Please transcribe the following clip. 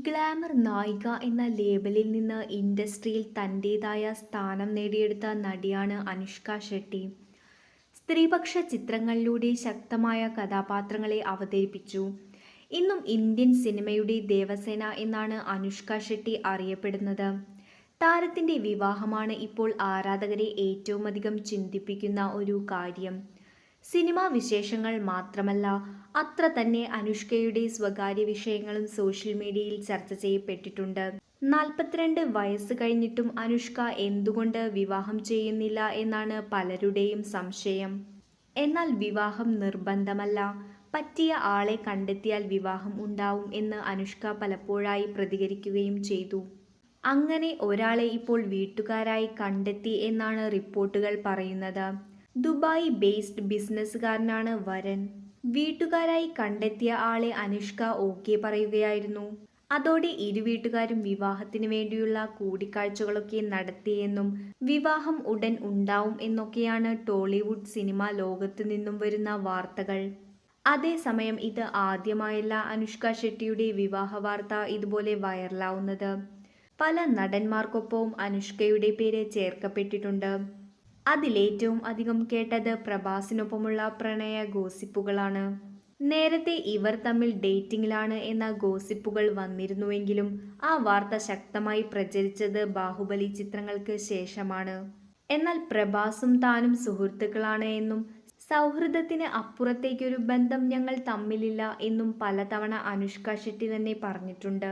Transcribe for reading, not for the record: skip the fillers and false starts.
Glamour നായിക എന്ന ലേബലിൽ നിന്ന് ഇൻഡസ്ട്രിയിൽ തൻ്റേതായ സ്ഥാനം നേടിയെടുത്ത നടിയാണ് അനുഷ്ക ഷെട്ടി. സ്ത്രീപക്ഷ ചിത്രങ്ങളിലൂടെ ശക്തമായ കഥാപാത്രങ്ങളെ അവതരിപ്പിച്ചു. ഇന്നും ഇന്ത്യൻ സിനിമയുടെ ദേവസേന എന്നാണ് അനുഷ്ക ഷെട്ടി അറിയപ്പെടുന്നത്. താരത്തിൻ്റെ വിവാഹമാണ് ഇപ്പോൾ ആരാധകരെ ഏറ്റവുമധികം ചിന്തിപ്പിക്കുന്ന ഒരു കാര്യം. സിനിമാ വിശേഷങ്ങൾ മാത്രമല്ല, അത്ര തന്നെ അനുഷ്കയുടെ സ്വകാര്യ വിഷയങ്ങളും സോഷ്യൽ മീഡിയയിൽ ചർച്ച ചെയ്യപ്പെട്ടിട്ടുണ്ട്. 42 വയസ്സ് കഴിഞ്ഞിട്ടും അനുഷ്ക എന്തുകൊണ്ട് വിവാഹം ചെയ്യുന്നില്ല എന്നാണ് പലരുടെയും സംശയം. എന്നാൽ വിവാഹം നിർബന്ധമല്ല, പറ്റിയ ആളെ കണ്ടെത്തിയാൽ വിവാഹം ഉണ്ടാവും എന്ന് അനുഷ്ക പലപ്പോഴായി പ്രതികരിക്കുകയും ചെയ്തു. അങ്ങനെ ഒരാളെ ഇപ്പോൾ വീട്ടുകാരായി കണ്ടെത്തി എന്നാണ് റിപ്പോർട്ടുകൾ പറയുന്നത്. ദുബായ് ബേസ്ഡ് ബിസിനസ്സുകാരനാണ് വരൻ. വീട്ടുകാരായി കണ്ടെത്തിയ ആളെ അനുഷ്ക ഓക്കെ പറയുകയായിരുന്നു. അതോടെ ഇരു വീട്ടുകാരും വിവാഹത്തിന് വേണ്ടിയുള്ള കൂടിക്കാഴ്ചകളൊക്കെ നടത്തിയെന്നും വിവാഹം ഉടൻ ഉണ്ടാവും എന്നൊക്കെയാണ് ടോളിവുഡ് സിനിമാ ലോകത്തു നിന്നും വരുന്ന വാർത്തകൾ. അതേസമയം ഇത് ആദ്യമായല്ല അനുഷ്ക ഷെട്ടിയുടെ വിവാഹ വാർത്ത ഇതുപോലെ വൈറലാവുന്നത്. പല നടന്മാർക്കൊപ്പവും അനുഷ്കയുടെ പേര് ചേർക്കപ്പെട്ടിട്ടുണ്ട്. അതിലേറ്റവും അധികം കേട്ടത് പ്രഭാസിനൊപ്പമുള്ള പ്രണയ ഗോസിപ്പുകളാണ്. നേരത്തെ ഇവർ തമ്മിൽ ഡേറ്റിംഗിലാണ് എന്ന ഗോസിപ്പുകൾ വന്നിരുന്നുവെങ്കിലും ആ വാർത്ത ശക്തമായി പ്രചരിച്ചത് ബാഹുബലി ചിത്രങ്ങൾക്ക് ശേഷമാണ്. എന്നാൽ പ്രഭാസും താനും സുഹൃത്തുക്കളാണ് എന്നും സൗഹൃദത്തിന് അപ്പുറത്തേക്കൊരു ബന്ധം ഞങ്ങൾ തമ്മിലില്ല എന്നും പലതവണ അനുഷ്ക ഷെട്ടി തന്നെ പറഞ്ഞിട്ടുണ്ട്.